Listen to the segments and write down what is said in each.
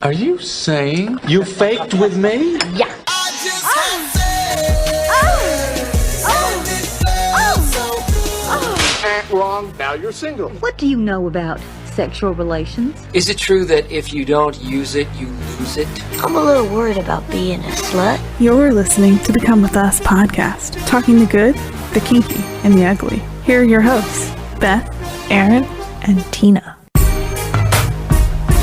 Are you saying you faked with me? Yeah. Wrong. Now you're single. What do you know about sexual relations? Is it true that if you don't use it, you lose it? I'm a little worried about being a slut. You're listening to the Come With Us podcast, talking the good, the kinky, and the ugly. Here are your hosts, Beth, Aaron, and Tina.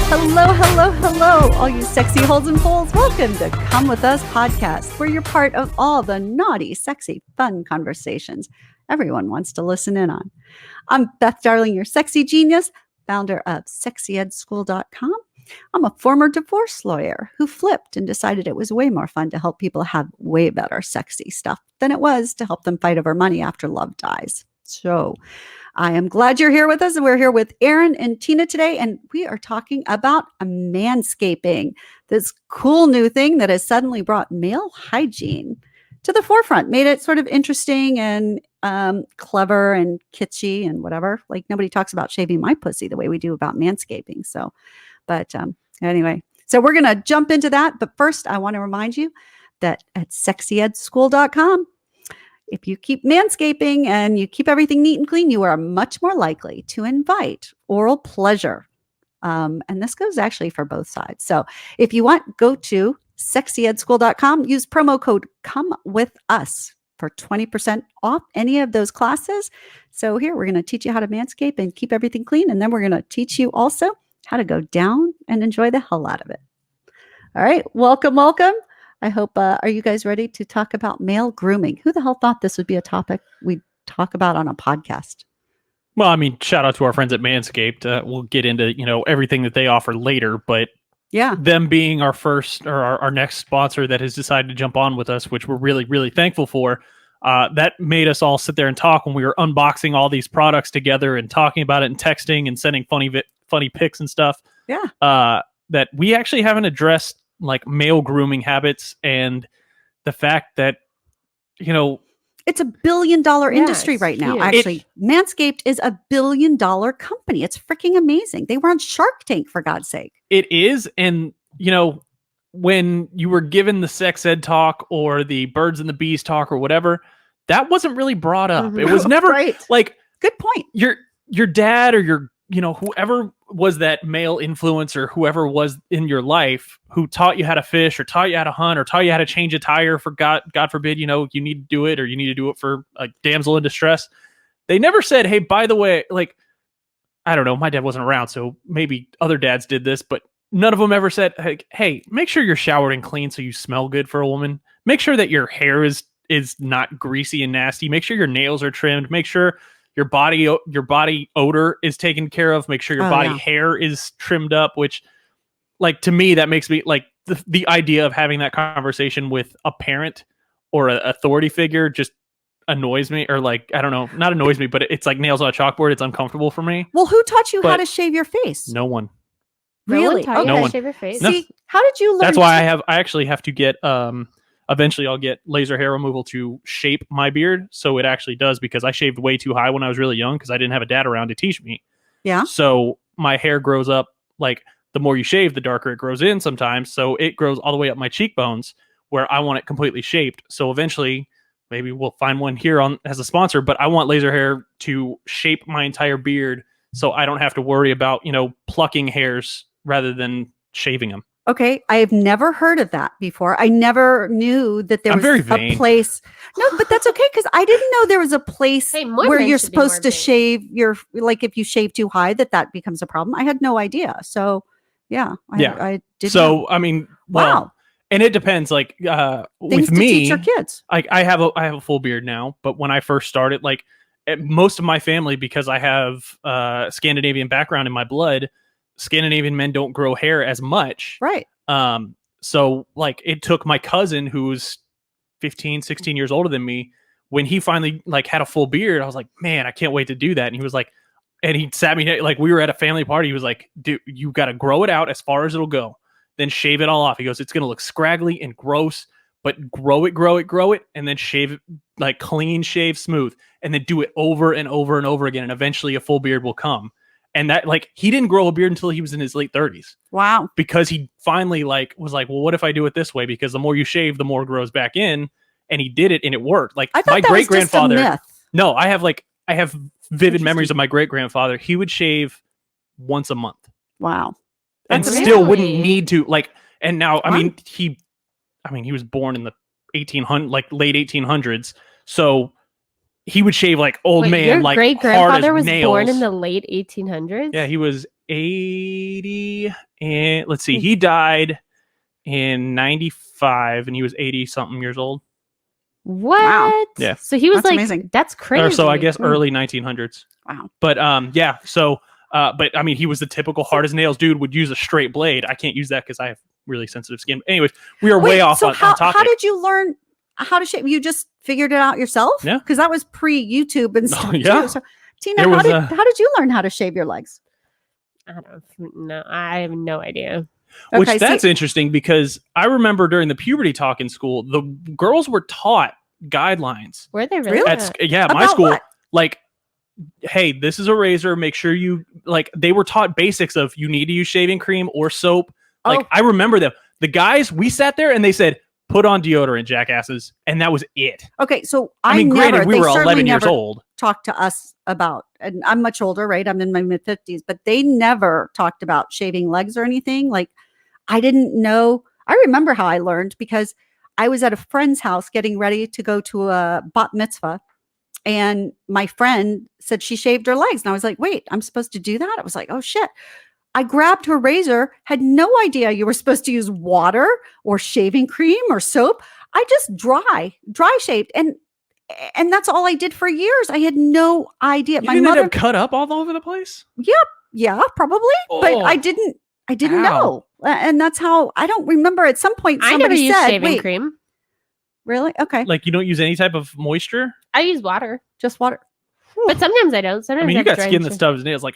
Hello, all you sexy holes and poles. Welcome to Come With Us podcast, where you're part of all the naughty, sexy, fun conversations everyone wants to listen in on. I'm Beth Darling, your sexy genius, founder of SexyEdSchool.com. I'm a former divorce lawyer who flipped and decided it was way more fun to help people have way better sexy stuff than it was to help them fight over money after love dies. So I am glad you're here with us. And we're here with Aaron and Tina today. And we are talking about manscaping, this cool new thing that has suddenly brought male hygiene to the forefront, made it sort of interesting and clever and kitschy and whatever. Like nobody talks about shaving my pussy the way we do about manscaping. So, but anyway, so we're going to jump into that. But first, I want to remind you that at SexyEdSchool.com, if you keep manscaping and you keep everything neat and clean, you are much more likely to invite oral pleasure. And this goes actually for both sides. So if you want, go to SexyEdSchool.com, use promo code COMEWITHUS for 20% off any of those classes. So here, we're going to teach you how to manscape and keep everything clean. And then we're going to teach you also how to go down and enjoy the hell out of it. All right. Welcome. I hope, are you guys ready to talk about male grooming? Who the hell thought this would be a topic we'd talk about on a podcast? Well, I mean, shout out to our friends at Manscaped. We'll get into, everything that they offer later, but yeah, them being our first or our next sponsor that has decided to jump on with us, which we're really, really thankful for. That made us all sit there and talk when we were unboxing all these products together and talking about it and texting and sending funny pics and stuff. Yeah. That we actually haven't addressed like male grooming habits and the fact that, it's $1 billion industry right now. Actually, Manscaped is $1 billion company. It's freaking amazing. They were on Shark Tank, for God's sake. It is. And, when you were given the sex ed talk or the birds and the bees talk or whatever, that wasn't really brought up. Mm-hmm. It was never like, good point. Your dad or your, whoever was that male influencer, whoever was in your life who taught you how to fish or taught you how to hunt or taught you how to change a tire for God forbid, you need to do it or you need to do it for a damsel in distress. They never said, hey, by the way, like, I don't know, my dad wasn't around, so maybe other dads did this, but none of them ever said, hey, make sure you're showered and clean so you smell good for a woman. Make sure that your hair is not greasy and nasty. Make sure your nails are trimmed. Make sure your body odor is taken care of. Make sure your body hair is trimmed up, which, like, to me, that makes me like the idea of having that conversation with a parent or an authority figure just annoys me, or like, I don't know, not annoys me, but it's like nails on a chalkboard. It's uncomfortable for me. Well, who taught you how to shave your face? No one. Really? No one taught you how to shave your face? No. See, how did you learn? That's why I actually have to get, eventually I'll get laser hair removal to shape my beard. So it actually does, because I shaved way too high when I was really young because I didn't have a dad around to teach me. Yeah. So my hair grows up, like, the more you shave, the darker it grows in sometimes. So it grows all the way up my cheekbones where I want it completely shaped. So eventually maybe we'll find one here on as a sponsor, but I want laser hair to shape my entire beard so I don't have to worry about, plucking hairs rather than shaving them. Okay, I have never heard of that before. I never knew that there was a place. No, but that's okay, because I didn't know there was a place where you're supposed to shave your, like, if you shave too high, that becomes a problem. I had no idea. So, I did. So, know. I mean, wow. And it depends. Like, with me, teach your kids. I have a full beard now, but when I first started, like, most of my family, because I have Scandinavian background in my blood, Scandinavian men don't grow hair as much. Right. So, like, it took my cousin, who's 15, 16 years older than me, when he finally, like, had a full beard, I was like, man, I can't wait to do that. And he was like, and he sat me, like, we were at a family party. He was like, dude, you got to grow it out as far as it'll go. Then shave it all off. He goes, it's going to look scraggly and gross, but grow it, and then shave it, like, clean shave, smooth, and then do it over and over and over again. And eventually a full beard will come. And that like he didn't grow a beard until he was in his late 30s. Wow. Because he finally like was like, well, what if I do it this way? Because the more you shave, the more it grows back in. And he did it and it worked. Like I thought my that was just a great-grandfather. myth. No, I have vivid memories of my great-grandfather. He would shave once a month. Wow. And That's still amazing. wouldn't need to like, and now, I Wow. mean, he was born in the late 1800s. So he would shave like old Wait, man, your like great hard grandfather as was nails. born in the late 1800s. Yeah, he was 80, and let's see, he died in 95, and he was 80 something years old. What? Wow. Yeah. So he was That's like, amazing. that's crazy. Or so I guess early 1900s. Wow. But yeah. So but I mean, he was the typical hard as nails dude. Would use a straight blade. I can't use that because I have really sensitive skin. Anyways, we are way off so on how topic. did you learn how to shave? You just figured it out yourself? Yeah. Because that was pre-YouTube and stuff yeah. too. So, Tina, There was how did you learn how to shave your legs? I don't know. I have no idea. Which Okay, that's interesting because I remember during the puberty talk in school, the girls were taught guidelines. Were they really? Really? At my About school. what? Like, hey, this is a razor. Make sure you like. They were taught basics of you need to use shaving cream or soap. Like Oh. I remember them. The guys, we sat there and they said, "Put on deodorant, jackasses," and that was it. Okay, so I mean, never, granted, we they were certainly 11 years never old. talked to us about, and I'm much older, right? I'm in my mid 50s, but they never talked about shaving legs or anything. Like, I didn't know. I remember how I learned because I was at a friend's house getting ready to go to a bat mitzvah. And my friend said she shaved her legs. And I was like, wait, I'm supposed to do that? I was like, oh shit. I grabbed her razor, had no idea you were supposed to use water or shaving cream or soap. I just dry shaved. And that's all I did for years. I had no idea. You didn't end up cut up all over the place? Yeah, probably. But Oh. I didn't Ow. know. And that's how I don't remember at some point I never somebody use said, shaving wait, cream. really? Okay. Like you don't use any type of moisture? I use water, Just water. but sometimes I don't. Sometimes I mean, you have got dry skin that shit. stubs nails. Like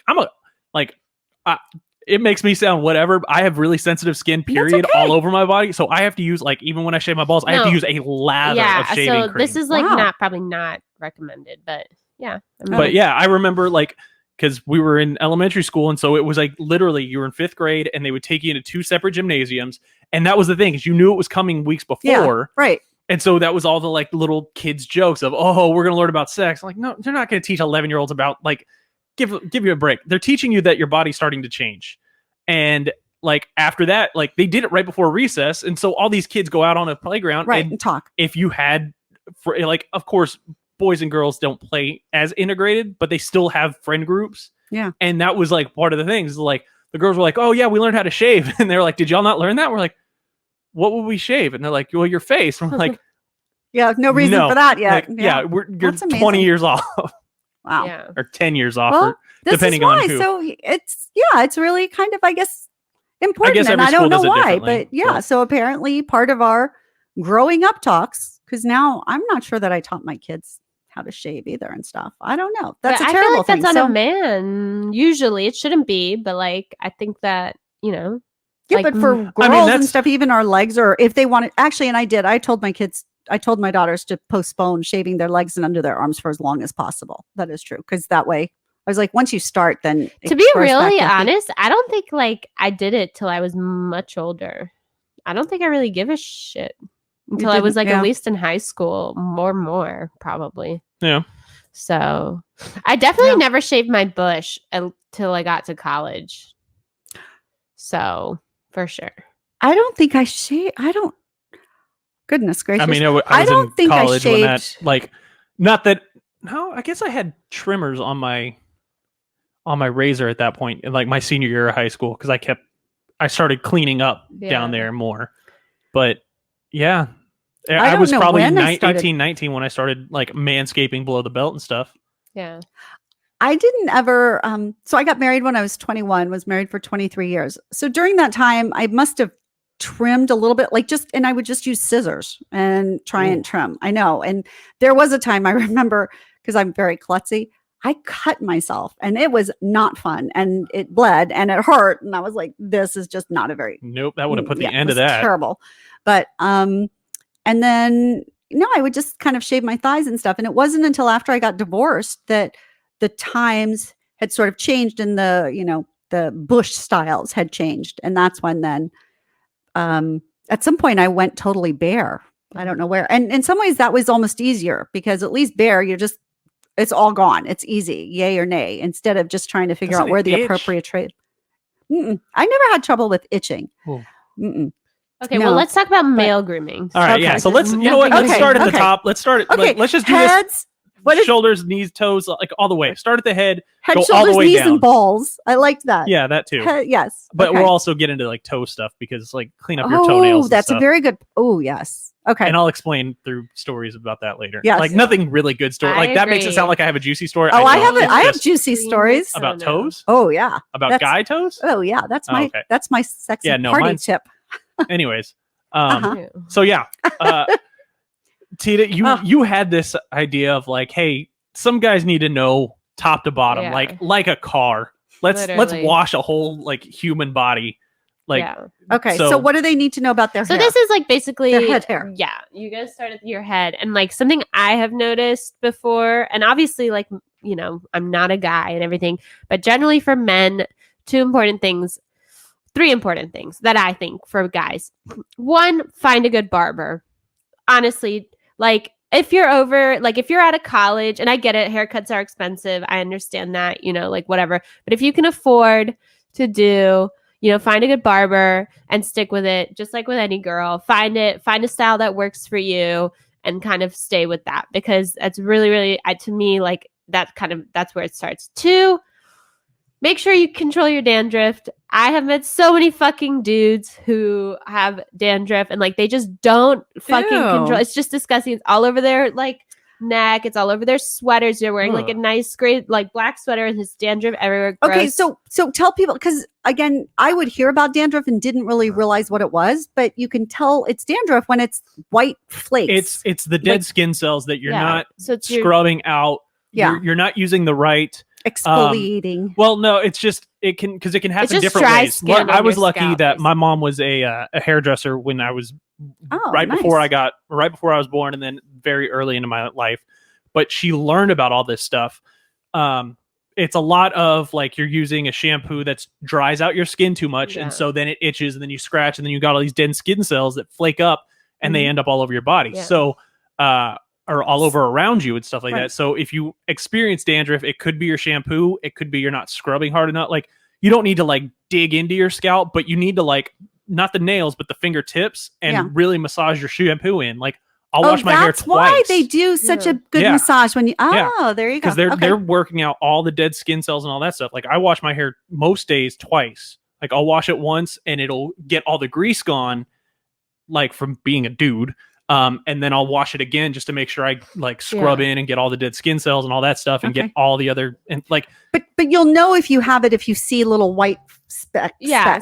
it makes me sound whatever. I have really sensitive skin, period, okay. all over my body. So I have to use like even when I shave my balls, I have to No. use a lather Yeah, of shaving so cream. this is like Wow. probably not recommended, but yeah. I mean, But yeah, I remember like because we were in elementary school, and so it was like literally you were in 5th grade, and they would take you into 2 separate gymnasiums, and that was the thing is you knew it was coming weeks before, Yeah, right. and so that was all the like little kids jokes of we're gonna learn about sex. I'm like, no, they're not gonna teach 11-year-olds about like give you a break. They're teaching you that your body's starting to change, and like after that, like they did it right before recess, and so all these kids go out on a playground, Right. and And talk. if you had for like of course boys and girls don't play as integrated, but they still have friend groups. Yeah. And that was like part of the things. Like the girls were like, oh yeah, we learned how to shave. And they're like, did y'all not learn that? We're like, what would we shave? And they're like, well, your face. And we're like, Yeah. No reason no. for that yet. Like, yeah, you're That's 20 amazing. years off Wow. yeah. or 10 years off, Well, or This depending is why. on who. So it's really kind of, I guess, important. every And I school don't know does it why, differently, but yeah. but- So apparently part of our growing up talks, because now I'm not sure that I taught my kids how to shave either and stuff. I don't know. That's But a I feel terrible like thing. that's So, on a man. Usually it shouldn't be, but like I think that, you know, yeah, like, but for I mean, girls and that's- stuff, even our legs, or if they wanted, actually, and I did, I told my daughters to postpone shaving their legs and under their arms for as long as possible. That is true. Because that way, I was like, once you start, then it to be grows back really up. honest, I don't think like I did it till I was much older. I don't think I really give a shit until I was didn't, like yeah. at least in high school, more probably. Yeah. So I definitely Yeah. never shaved my bush until I got to college. So for sure. I don't think I shave. I don't. Goodness gracious. I mean, I was don't in think I college when that, shaved- like, not that. No, I guess I had trimmers on my razor at that point, in like my senior year of high school, because I started cleaning up down Yeah. there more. But yeah, I I don't was know probably when I started- 18, 19 when I started like manscaping below the belt and stuff. Yeah. I didn't ever. So I got married when I was 21. Was married for 23 years. So during that time, I must have trimmed a little bit, and I would just use scissors and try and trim. I know. And there was a time I remember, because I'm very klutzy, I cut myself, and it was not fun, and it bled and it hurt, and I was like, this is just not a very Nope, that would have put the yeah, it end of was that. terrible. But and then I would just kind of shave my thighs and stuff, and it wasn't until after I got divorced that the times had sort of changed, and the bush styles had changed, and that's when then at some point I went totally bare. I don't know where, and in some ways that was almost easier, because at least bare, it's all gone. It's easy, yay or nay, instead of just trying to figure out where the appropriate trade. I never had trouble with itching. Okay, well, let's talk about male grooming. All right, yeah. So let's, let's start at the top. Let's start. Let's just do Heads, this. Shoulders, knees, toes, like all the way. Start at the head, head, go shoulders, all the way knees, down. and balls. I liked that. Yeah, that too. Yes, but we'll also get into like toe stuff, because like clean up your toenails. Oh, that's and a very good. Oh, yes. Okay. And I'll explain through stories about that later. Yes. Like nothing really good story. Like that makes it sound like I have a juicy story. Oh, I have juicy stories about toes. Oh yeah. About guy toes. Oh yeah. That's my sexy party tip. Anyways. So yeah. Tita, you had this idea of like, hey, some guys need to know top to bottom, like a car. Let's wash a whole like human body. Like, okay. So what do they need to know about their hair? So this is like basically their head hair. Yeah. You guys start at your head, and like something I have noticed before, and obviously like, I'm not a guy and everything, but generally for men, three important things that I think for guys. One, find a good barber. Honestly, like if you're out of college, and I get it, haircuts are expensive. I understand that, like whatever. But if you can afford to do, find a good barber and stick with it, just like with any girl. Find a style that works for you and kind of stay with that, because that's really, really, to me, like that's where it starts. Two, make sure you control your dandruff. I have met so many fucking dudes who have dandruff, and like they just don't fucking control. It's just disgusting. It's all over their like neck. It's all over their sweaters. They're wearing like a nice gray like black sweater, and his dandruff everywhere. Gross. Okay, so tell people, because again, I would hear about dandruff and didn't really realize what it was, but you can tell it's dandruff when it's white flakes. It's the dead skin cells that you're not scrubbing out. You're not using the right exfoliating. Well, no, it's just it can happen different ways. I was lucky that my mom was a hairdresser when I was before I was born, and then very early into my life. But she learned about all this stuff. It's a lot of like you're using a shampoo that dries out your skin too much, and so then it itches, and then you scratch, and then you got all these dead skin cells that flake up, and they end up all over your body. So or all over around you and stuff like that. So if you experience dandruff, it could be your shampoo. It could be you're not scrubbing hard enough. Like you don't need to like dig into your scalp, but you need to like, not the nails, but the fingertips, and really massage your shampoo in. Like I'll wash my hair twice. That's why they do such a good massage when you, there you go. Because they're working out all the dead skin cells and all that stuff. Like I wash my hair most days twice. Like I'll wash it once and it'll get all the grease gone, like from being a dude. And then I'll wash it again just to make sure I like scrub in and get all the dead skin cells and all that stuff, and get all the other, and like. But you'll know if you have it if you see little white specks.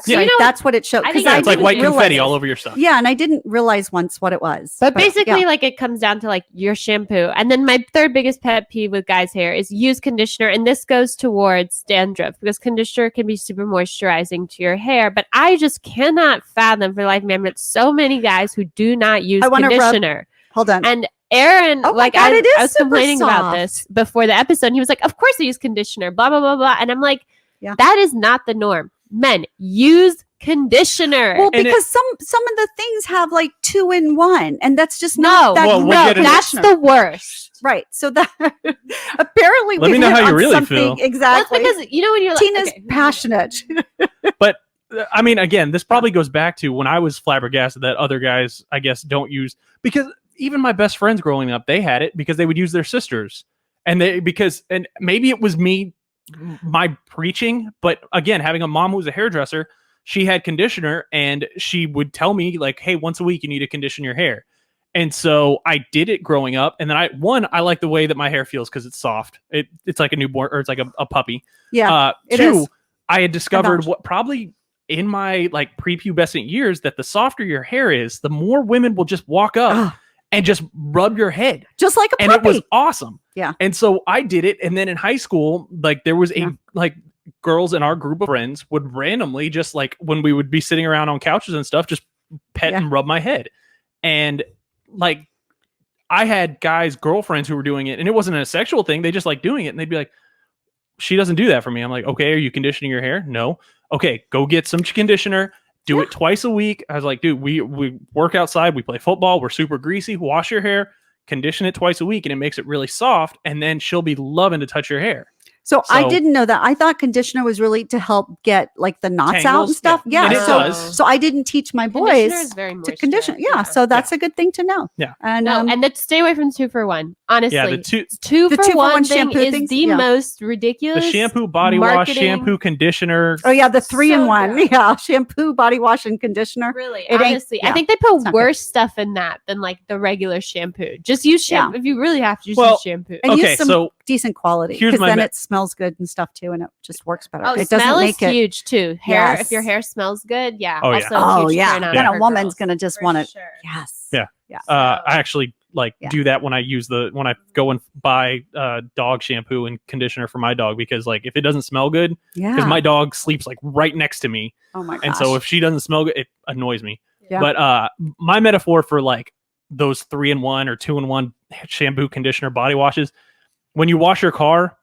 Right? That's what it shows. It's like white confetti all over your stuff. Yeah, and I didn't realize once what it was. But basically, like it comes down to like your shampoo, and then my third biggest pet peeve with guys' hair is use conditioner, and this goes towards dandruff because conditioner can be super moisturizing to your hair. But I just cannot fathom for life, man. But so many guys who do not use conditioner. Hold on. And Aaron, I was complaining about this before the episode. And he was like, "Of course I use conditioner." Blah blah blah blah. And I'm like, that is not the norm. Men, use conditioner. Well, because some of the things have like 2-in-1, and that's just that's the worst. Right. So that apparently let me know how you really feel. Exactly. Well, because when you're Tina's passionate. But I mean, again, this probably goes back to when I was flabbergasted that other guys, I guess, don't use, because even my best friends growing up, they had it because they would use their sisters, and maybe it was my preaching, but again, having a mom who was a hairdresser, she had conditioner, and she would tell me like, "Hey, once a week you need to condition your hair." And so I did it growing up, and then I like the way that my hair feels because it's soft. It's like a newborn, or it's like a puppy. Yeah. Two, I had discovered what probably in my like prepubescent years, that the softer your hair is, the more women will just walk up and just rub your head. Just like a puppy. And it was awesome. Yeah. And so I did it. And then in high school, like there was like girls in our group of friends would randomly just like, when we would be sitting around on couches and stuff, just pet and rub my head. And like, I had girlfriends who were doing it, and it wasn't a sexual thing. They just like doing it. And they'd be like, she doesn't do that for me. I'm like, okay, are you conditioning your hair? No. Okay, go get some conditioner. Do it twice a week. I was like, dude, we work outside. We play football. We're super greasy. Wash your hair, condition it twice a week, and it makes it really soft. And then she'll be loving to touch your hair. So I didn't know that. I thought conditioner was really to help get like the knots out and stuff. Yeah. And it does. So I didn't teach my boys to condition. Yeah. So that's a good thing to know. Yeah. And and then stay away from 2-for-1. Honestly, yeah, the two for one thing shampoo is things? the most ridiculous. The shampoo, body wash, shampoo, conditioner. Oh yeah, the 3-in-1. good. Yeah, shampoo, body wash, and conditioner. Really, It ain't- honestly, yeah. I think they put It's not worse stuff in that than like the regular shampoo. Just use shampoo if you really have to. Just use shampoo. And Okay, use some so decent quality here's because my then it smells good and stuff too, and it just works better. Oh, it smell doesn't is make it. huge too. Hair, Yes. if your hair smells good, yeah. Oh, yeah. Also a Oh huge yeah, turn on then a for woman's girls. gonna just For want to. sure. Yes. Yeah. Yeah. I actually Yeah. do that when I when I go and buy dog shampoo and conditioner for my dog, because like if it doesn't smell good, Yeah. because my dog sleeps like right next to me, Oh my gosh. and so if she doesn't smell good, it annoys me. Yeah. But my metaphor for like those 3-in-1 or 2-in-1 shampoo, conditioner, body washes, when you wash your car,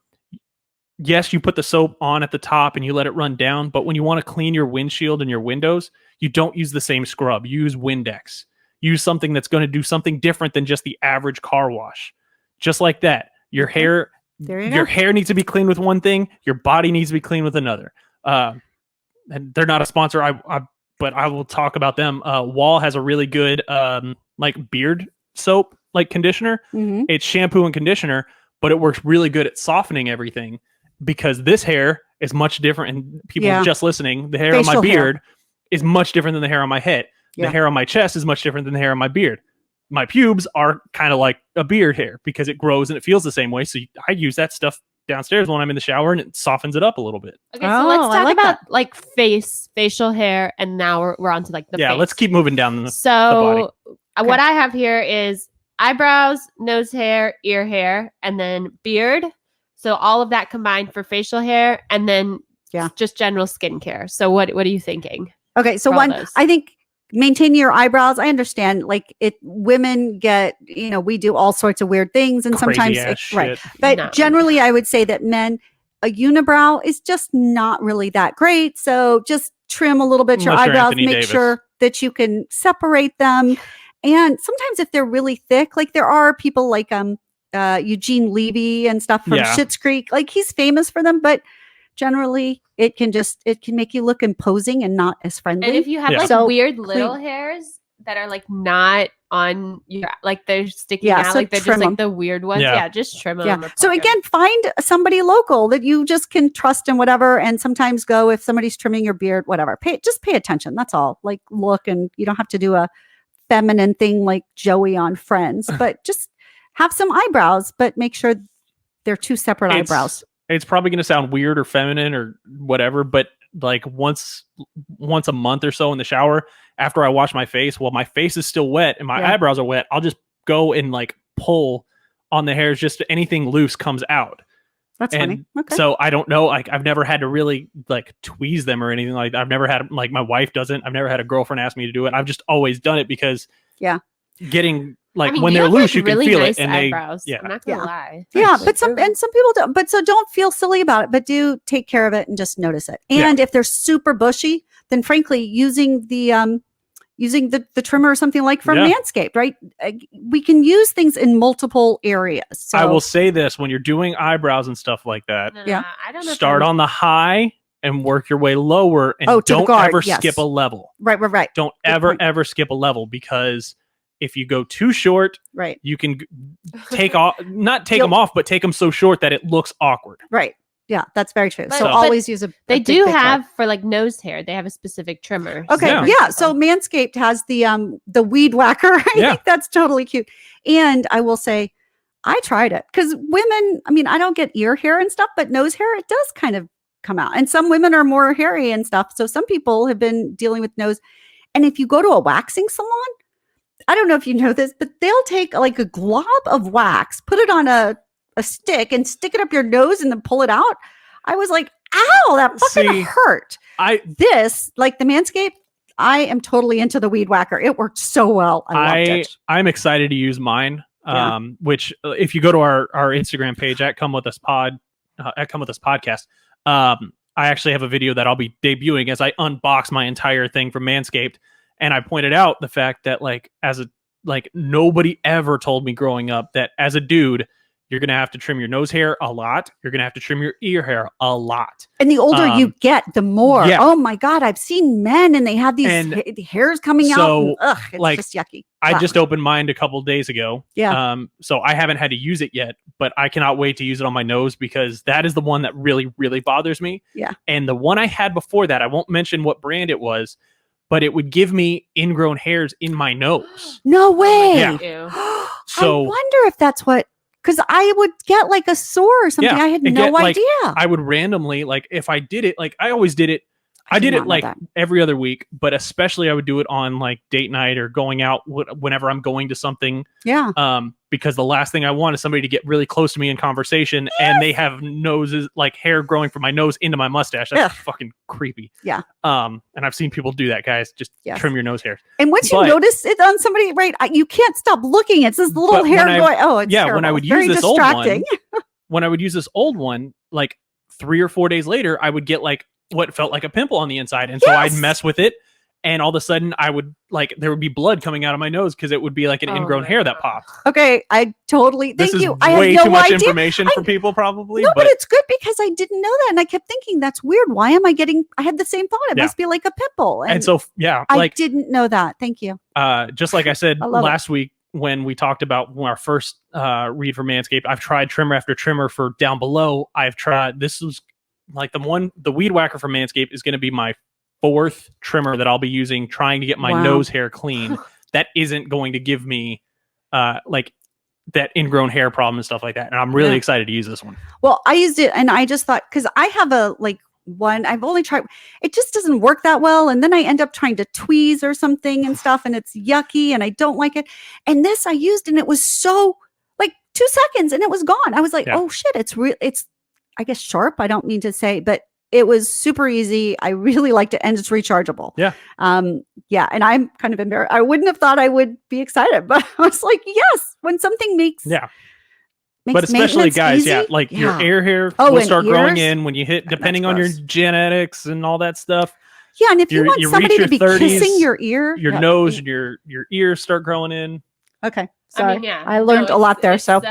yes, you put the soap on at the top and you let it run down, but when you want to clean your windshield and your windows, you don't use the same scrub. You use Windex. Use something that's going to do something different than just the average car wash. Just like that. Your hair There you your go. hair needs to be clean with one thing, your body needs to be clean with another. And they're not a sponsor, but I will talk about them. Wall has a really good like beard soap, like conditioner. Mhm. It's shampoo and conditioner, but it works really good at softening everything, because this hair is much different. And people just listening, the hair on my Facial hair. beard is much different than the hair on my head. Yeah. The hair on my chest is much different than the hair on my beard. My pubes are kind of like a beard hair because it grows and it feels the same way. So I use that stuff downstairs when I'm in the shower, and it softens it up a little bit. Okay, so let's Oh, I talk like about like facial hair, and now we're on to like the face. Let's keep moving down. So Okay. what I have here is eyebrows, nose hair, ear hair, and then beard. So all of that combined for facial hair, and then just general skincare. So what are you thinking? Okay, so for all one, those? I think maintain your eyebrows. I understand, like women get, we do all sorts of weird things, and Crazy sometimes, ass right. shit. But No. generally, I would say that men, a unibrow is just not really that great. So just trim a little bit your Unless you're eyebrows, Anthony make Davis. sure that you can separate them. And sometimes if they're really thick, like there are people like Eugene Levy and stuff from Yeah. Schitt's Creek, like he's famous for them, but generally it can make you look imposing and not as friendly. And if you have Yeah. like So weird little clean- hairs that are like not on your, like they're sticking Yeah, out, so like they're just trim like 'em. the weird ones. Yeah. Yeah, just trim them. Yeah. So again, find somebody local that you just can trust and whatever. And sometimes go if somebody's trimming your beard, whatever. Just pay attention. That's all. Like look, and you don't have to do a feminine thing like Joey on Friends, but just have some eyebrows, but make sure they're two separate eyebrows. It's probably going to sound weird or feminine or whatever, but like once a month or so in the shower after I wash my face, while my face is still wet and my Yeah. eyebrows are wet, I'll just go and like pull on the hairs, just anything loose comes out. That's And funny. Okay. so I don't know, like I've never had to really like tweeze them or anything like that. I've never had, like, my wife doesn't. I've never had a girlfriend ask me to do it. I've just always done it because getting like I mean, when you they're have, loose, like, you can really feel nice it. And eyebrows. they, I'm not gonna Yeah. lie. Yeah, Like, but some people don't. But so don't feel silly about it. But do take care of it and just notice it. And if they're super bushy, then frankly, using the trimmer or something like from Yeah. Manscaped, right? We can use things in multiple areas. So I will say this: when you're doing eyebrows and stuff like that, no, Yeah. I don't know. if start I'm- on the high and work your way lower, and Oh, to the don't guard, ever yes. skip a level. right. Don't Good ever point. ever skip a level, because if you go too short, Right. you can take off, not take You'll- them off, but take them so short that it looks awkward. Right. Yeah, that's very true. But- So but always use a They big, do thick have one. for like nose hair. They have a specific trimmer. Okay, Yeah. yeah. So Manscaped has the weed whacker. I Yeah. think that's totally cute. And I will say, I tried it because women. I mean, I don't get ear hair and stuff, but nose hair it does kind of come out. And some women are more hairy and stuff. So some people have been dealing with nose. And if you go to a waxing salon, I don't know if you know this, but they'll take like a glob of wax, put it on a stick, and stick it up your nose, and then pull it out. I was like, ow, that fucking See, hurt. This, like the Manscaped, I am totally into the weed whacker. It worked so well. I loved it. I'm excited to use mine. Yeah. Which if you go to our Instagram page at Come With Us Pod, at Come With Us podcast, I actually have a video that I'll be debuting as I unbox my entire thing from Manscaped. And I pointed out the fact that nobody ever told me growing up that as a dude, you're going to have to trim your nose hair a lot. You're going to have to trim your ear hair a lot. And the older you get, the more. Yeah. Oh my God, I've seen men and they have these hairs coming out. And, it's just yucky. I just opened mine a couple days ago. Yeah. So I haven't had to use it yet, but I cannot wait to use it on my nose because that is the one that really, really bothers me. Yeah. And the one I had before that, I won't mention what brand it was, but it would give me ingrown hairs in my nose. No way. Yeah. So I wonder if that's what. Because I would get like a sore or something. Yeah, I had no idea. I would randomly, if I did it, I always did it. I did it every other week, but especially I would do it on date night or going out whenever I'm going to something. Yeah. Because the last thing I want is somebody to get really close to me in conversation and they have noses, hair growing from my nose into my mustache. That's fucking creepy. Yeah. And I've seen people do that, guys. Just trim your nose hairs. And once you notice it on somebody, right, you can't stop looking. It's this little hair going. Oh, it's terrible. When I would use this old one, when I would use this old one, 3 or 4 days later, I would get what felt like a pimple on the inside. And so I'd mess with it. And all of a sudden I would there would be blood coming out of my nose because it would be an ingrown hair that popped. Okay. I totally, thank you. I have way no too much idea. information for people probably. No, but it's good because I didn't know that. And I kept thinking that's weird. Why am I I had the same thought. It must be like a pimple. And so, I didn't know that. Thank you. Just like I said last week, when we talked about our first read for Manscaped, I've tried trimmer after trimmer for down below. This was the weed whacker from Manscaped is going to be my 4th trimmer that I'll be using, trying to get my nose hair clean. That isn't going to give me that ingrown hair problem and stuff like that. And I'm really excited to use this one. Well, I used it and I just thought, because I have a one, I've only tried, it just doesn't work that well. And then I end up trying to tweeze or something and stuff, and it's yucky and I don't like it. And this I used and it was so 2 seconds and it was gone. I was like, oh shit, it's I guess sharp. I don't mean to say, but it was super easy. I really liked it, and it's rechargeable. Yeah. Yeah. And I'm kind of embarrassed. I wouldn't have thought I would be excited, but I was like, yes, when something makes but especially guys, easy, your ear hair Oh, will and start growing ears? in when you hit, depending on your genetics and all that stuff. Yeah, and if you want somebody to be 30s, kissing your ear, your nose and your ears start growing in. Okay. Sorry. I learned a lot there. So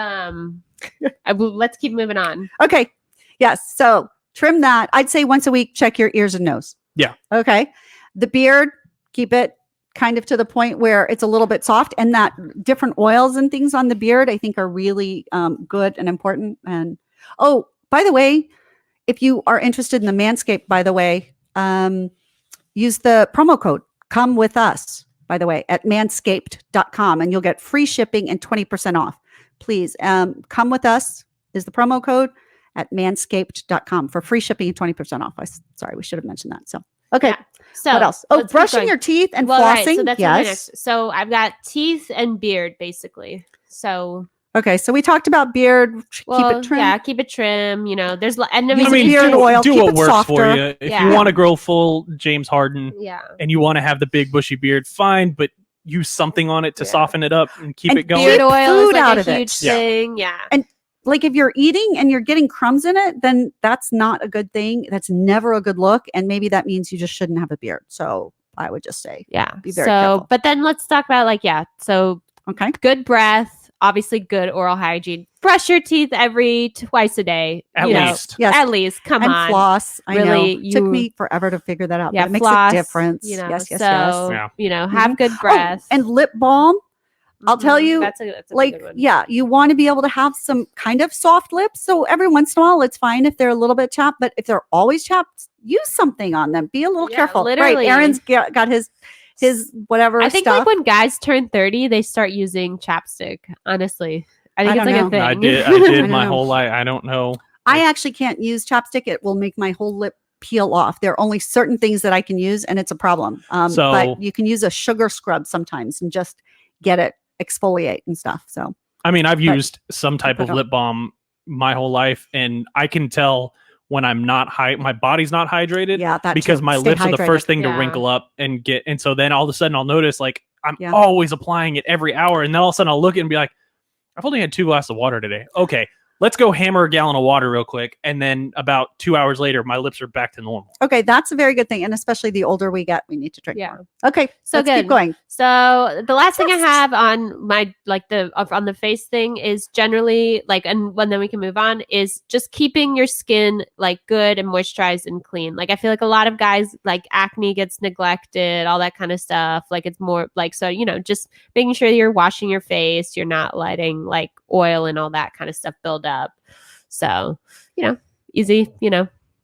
let's keep moving on. Okay. Yes. So trim that. I'd say once a week, check your ears and nose. Yeah. Okay. The beard, keep it kind of to the point where it's a little bit soft, and that different oils and things on the beard, I think, are really good and important. And oh, by the way, if you are interested in the Manscaped, by the way, use the promo code Come With Us, by the way, at manscaped.com, and you'll get free shipping and 20% off. Please, Come With Us is the promo code at manscaped.com for free shipping and 20% off. Sorry, we should have mentioned that. So, okay. Yeah. So what else? Oh, brushing your teeth and flossing. Right, so that's my yes. next. So I've got teeth and beard, basically. So okay, so we talked about beard. Keep it trim. Yeah, keep it trim. There's beard oil. Do keep what it works softer. for you. If you want to grow full James Harden, and you want to have the big bushy beard, fine, but use something on it to soften it up and keep it going. Beard oil food is out a of it. huge thing. Yeah. And if you're eating and you're getting crumbs in it, then that's not a good thing. That's never a good look. And maybe that means you just shouldn't have a beard. So I would just say, be very careful. But then let's talk about so okay, good breath, obviously good oral hygiene. Brush your teeth twice a day. At least. Yes. At least. Come and on. Floss. I really, know. It took me forever to figure that out. Yeah, but it floss, makes a difference. Yes. Yes. Have good breath. And lip balm. I'll tell you, that's a good one. you want to be able to have some kind of soft lips. So every once in a while, it's fine if they're a little bit chapped, but if they're always chapped, use something on them. Be a little careful. Literally. Right. Aaron's got his whatever I think stuff. when guys turn 30, they start using chapstick. Honestly, I think it's a thing. I did my whole life. I don't know. I actually can't use chapstick. It will make my whole lip peel off. There are only certain things that I can use, and it's a problem. But you can use a sugar scrub sometimes and just get it exfoliate and stuff. So I mean, I've used some type of lip balm my whole life, and I can tell when I'm not my body's not hydrated. Yeah, because my lips are the first thing to wrinkle up and so then all of a sudden I'll notice I'm always applying it every hour, and then all of a sudden I'll look at it and be like, I've only had 2 glasses of water today. Okay, let's go hammer a gallon of water real quick. And then about 2 hours later, my lips are back to normal. Okay, that's a very good thing. And especially the older we get, we need to drink more. Okay, so let's good. keep going. So the last thing I have on my on the face thing is generally and then we can move on, is just keeping your skin good and moisturized and clean. I feel like a lot of guys acne gets neglected, all that kind of stuff. It's more so just making sure you're washing your face, you're not letting oil and all that kind of stuff build up. So easy.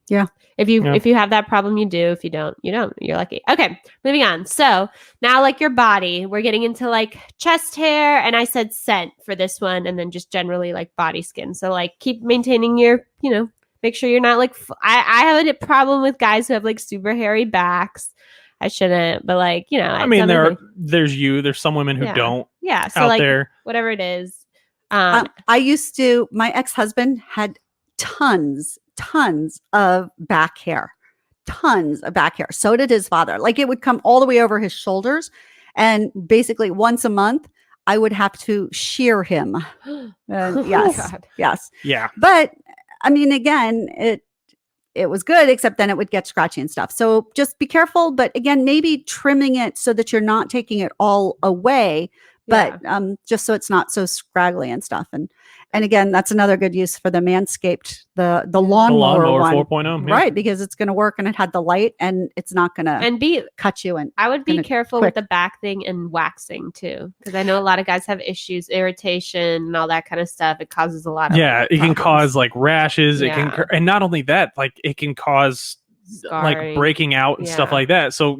Yeah. If you have that problem, you do. If you don't, you don't. You're lucky. Okay, moving on. So now your body, we're getting into chest hair, and I said scent for this one, and then just generally body skin. So keep maintaining your, make sure you're not I have a problem with guys who have super hairy backs. I shouldn't, but I mean, there's some women who don't. Yeah. So out there, whatever it is. I used to, my ex-husband had tons of back hair. So did his father. It would come all the way over his shoulders. And basically once a month, I would have to shear him. Yes. Yes. Yeah. But I mean, again, it was good, except then it would get scratchy and stuff. So just be careful. But again, maybe trimming it so that you're not taking it all away, but just so it's not so scraggly and stuff. And again, that's another good use for the Manscaped, the lawnmower one. 4.0. Yeah. Right, because it's going to work and it had the light and it's not going to cut you. And I would be careful with the back thing and waxing too, because I know a lot of guys have issues, irritation and all that kind of stuff. It causes a lot of it can cause rashes. Yeah. It can, and not only that, it can cause scarring, breaking out and stuff like that. So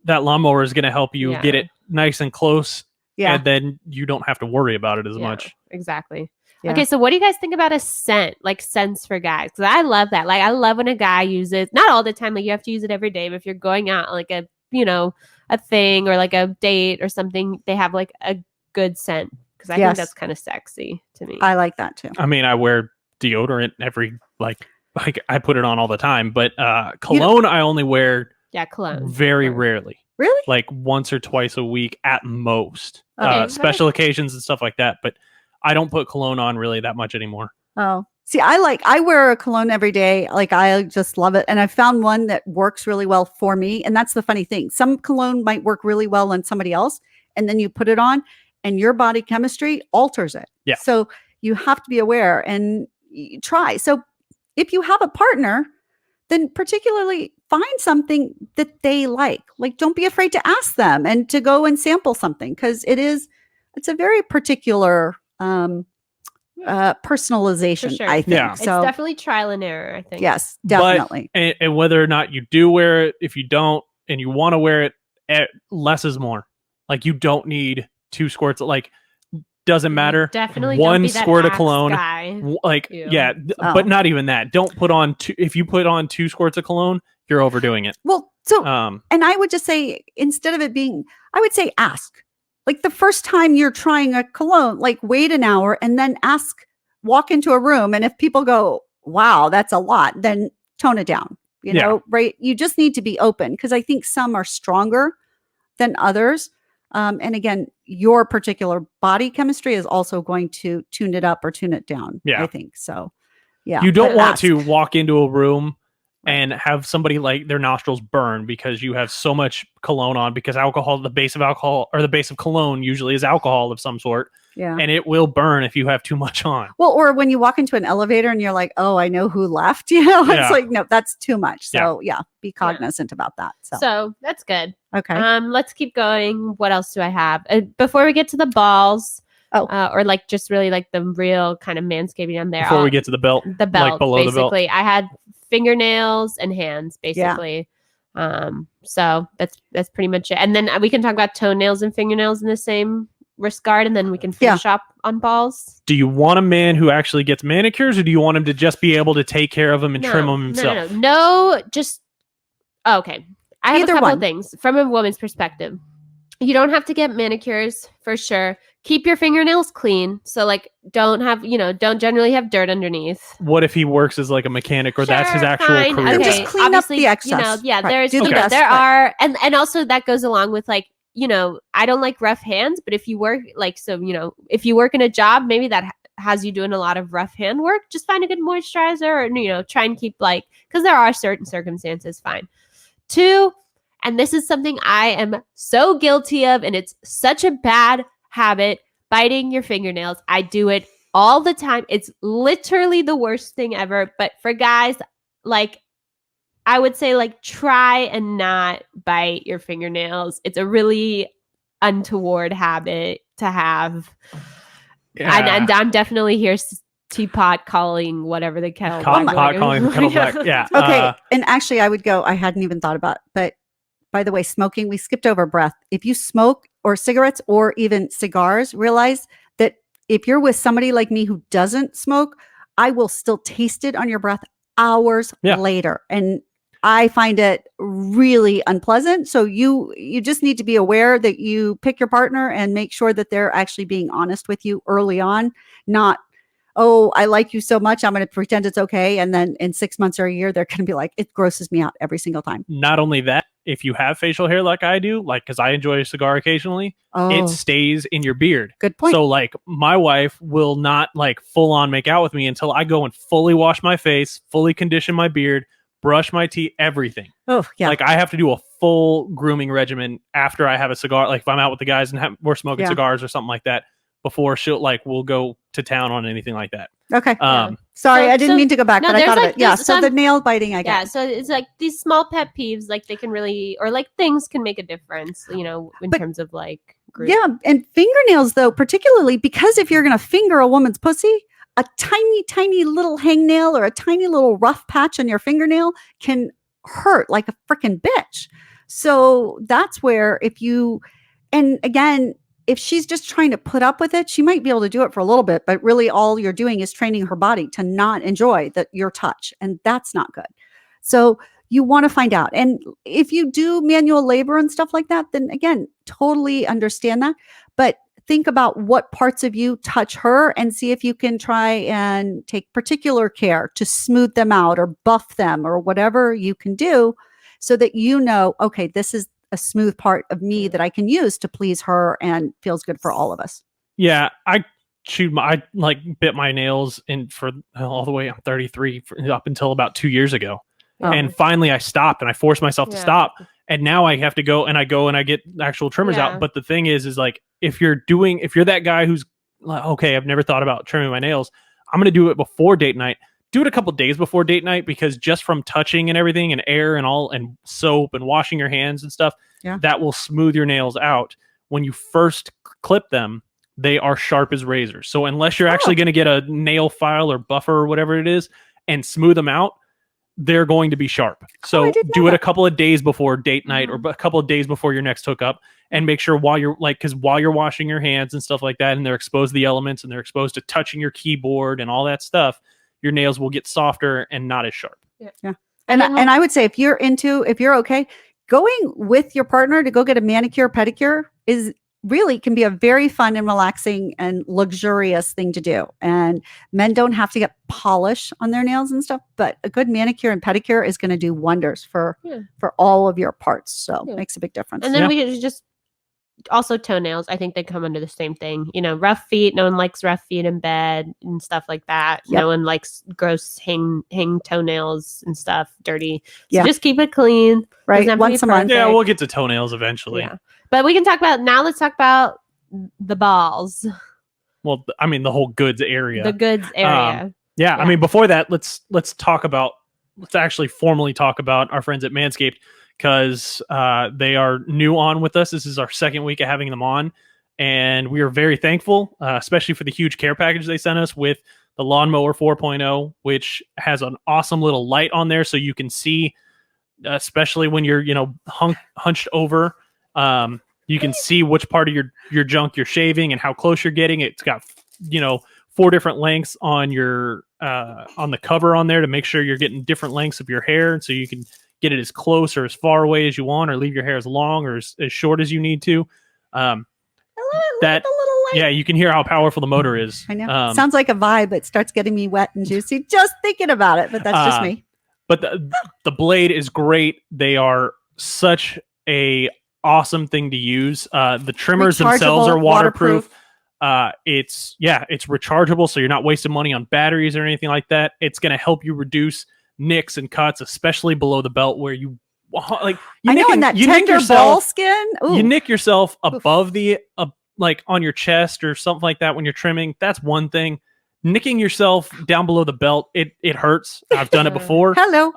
that lawnmower is going to help you get it nice and close. Yeah. And then you don't have to worry about it as much. Exactly. Yeah. Okay, so what do you guys think about a scent, scents for guys? Because I love that. I love when a guy uses, not all the time, you have to use it every day, but if you're going out a thing or a date or something, they have a good scent. Because I think that's kind of sexy to me. I like that too. I mean, I wear deodorant every, I put it on all the time, but cologne I only wear cologne. Very rarely. Really? Once or twice a week at most. Okay. Special occasions and stuff like that. But I don't put cologne on really that much anymore. Oh, see, I wear a cologne every day. I just love it. And I found one that works really well for me. And that's the funny thing. Some cologne might work really well on somebody else. And then you put it on and your body chemistry alters it. Yeah. So you have to be aware and try. So if you have a partner, then particularly find something that they like. Don't be afraid to ask them and to go and sample something, because it's a very particular personalization, For sure. I think. Yeah. It's So definitely trial and error, I think. yes, definitely. But, and whether or not you do wear it, if you don't and you want to wear it, less is more. You don't need 2 squirts. Doesn't matter. Definitely one don't be that squirt of Axe cologne. guy. Ew. Oh. But not even that. Don't put on if you put on 2 squirts of cologne, you're overdoing it. Well, so And I would just say, instead of it being, I would say ask. The first time you're trying a cologne, wait an hour and then ask, walk into a room. And if people go, wow, that's a lot, then tone it down. You know, right? You just need to be open, because I think some are stronger than others. And again, your particular body chemistry is also going to tune it up or tune it down. Yeah. I think so. Yeah. you don't want ask. to walk into a room and have somebody their nostrils burn because you have so much cologne on, because the base of cologne usually is alcohol of some sort. Yeah. And it will burn if you have too much on. Well, or when you walk into an elevator and you're like, oh, I know who left. It's no, that's too much. So be cognizant about that. So that's good. Okay. Let's keep going. What else do I have? Before we get to the balls, or just really the real kind of manscaping on there. Before we get to the belt. The belt, below basically. the belt. I had fingernails and hands, basically. So that's pretty much it. And then we can talk about toenails and fingernails in the same regard, and then we can finish up on balls. Do you want a man who actually gets manicures, or do you want him to just be able to take care of them and trim them himself? No, just okay. I have Either a couple one. of things from a woman's perspective. You don't have to get manicures for sure. Keep your fingernails clean. So don't generally have dirt underneath. What if he works as a mechanic, or that's his Sure, actual fine. career? And Okay, just clean up the obviously, excess. Right. Right. Do the There best, but- are, and also that goes along with I don't like rough hands, but if you work if you work in a job, maybe that has you doing a lot of rough hand work, just find a good moisturizer, or try and keep because there are certain circumstances. Fine. 2, and this is something I am so guilty of, and it's such a bad habit: biting your fingernails. I do it all the time. It's literally the worst thing ever. But for guys, I would say try and not bite your fingernails. It's a really untoward habit to have. Yeah. And I'm definitely here teapot calling whatever the kettle black. Calling the kettle black. Yeah. Okay. And actually I hadn't even thought about, but by the way, smoking, we skipped over breath. If you smoke or cigarettes or even cigars, realize that if you're with somebody like me who doesn't smoke, I will still taste it on your breath hours later. And I find it really unpleasant. So you just need to be aware that you pick your partner and make sure that they're actually being honest with you early on, not, oh, I like you so much, I'm going to pretend it's okay. And then in 6 months or a year, they're going to be like, it grosses me out every single time. Not only that, if you have facial hair like I do, because I enjoy a cigar occasionally, it stays in your beard. Good point. So my wife will not full on make out with me until I go and fully wash my face, fully condition my beard, brush my teeth, everything. Oh, yeah. I have to do a full grooming regimen after I have a cigar. If I'm out with the guys and we're smoking cigars or something like that, before she'll we'll go to town on anything like that. Okay. Sorry, I didn't mean to go back, but I thought of it. Yeah. So the nail biting, I guess. Yeah. So it's these small pet peeves, they can really, or things can make a difference, in terms of grooming. Yeah. And fingernails, though, particularly because if you're going to finger a woman's pussy, a tiny, tiny little hangnail or a tiny little rough patch on your fingernail can hurt like a freaking bitch. So that's where and again, if she's just trying to put up with it, she might be able to do it for a little bit, but really all you're doing is training her body to not enjoy your touch. And that's not good. So you want to find out. And if you do manual labor and stuff like that, then again, totally understand that. But think about what parts of you touch her and see if you can try and take particular care to smooth them out or buff them or whatever you can do so that okay, this is a smooth part of me that I can use to please her and feels good for all of us. Yeah, I bit my nails in for all the way. I'm 33 up until about 2 years ago. Oh. And finally I stopped and I forced myself to stop. And now I have to go and I get actual trimmers out. But the thing is if you're that guy who's okay, I've never thought about trimming my nails, I'm going to do it before date night. Do it a couple days before date night, because just from touching and everything and air and all and soap and washing your hands and stuff, that will smooth your nails out. When you first clip them, they are sharp as razors. So unless you're actually going to get a nail file or buffer or whatever it is and smooth them out, they're going to be sharp. So do it a couple of days before date night or a couple of days before your next hookup, and make sure while you're washing your hands and stuff like that, and they're exposed to the elements and they're exposed to touching your keyboard and all that stuff, your nails will get softer and not as sharp. Yeah. And I would say if you're okay, going with your partner to go get a manicure, pedicure can be a very fun and relaxing and luxurious thing to do. And men don't have to get polish on their nails and stuff, but a good manicure and pedicure is going to do wonders for all of your parts. So it makes a big difference. And then we just also toenails. I think they come under the same thing. Rough feet. No one likes rough feet in bed and stuff like that. Yep. No one likes gross hang toenails and stuff, dirty. So just keep it clean. Right. Once a month. Yeah, we'll get to toenails eventually. Yeah. But we can let's talk about the balls. Well, I mean, the whole goods area. The goods area. I mean, before that, let's actually formally talk about our friends at Manscaped, because they are new on with us. This is our second week of having them on, and we are very thankful, especially for the huge care package they sent us with the Lawnmower 4.0, which has an awesome little light on there so you can see, especially when you're hunched over. You can see which part of your junk you're shaving and how close you're getting. It's got 4 different lengths on your on the cover on there to make sure you're getting different lengths of your hair, and so you can get it as close or as far away as you want, or leave your hair as long or as short as you need to. You can hear how powerful the motor is. I know. Sounds like a vibe. It starts getting me wet and juicy just thinking about it, but that's just me. But the blade is great. They are such a awesome thing to use. The trimmers themselves are waterproof. It's rechargeable, so you're not wasting money on batteries or anything like that. It's going to help you reduce nicks and cuts, especially below the belt where you like. I know, in that tender ball skin. You nick yourself above the like on your chest or something like that when you're trimming. That's one thing. Nicking yourself down below the belt, it hurts. I've done it before. Hello.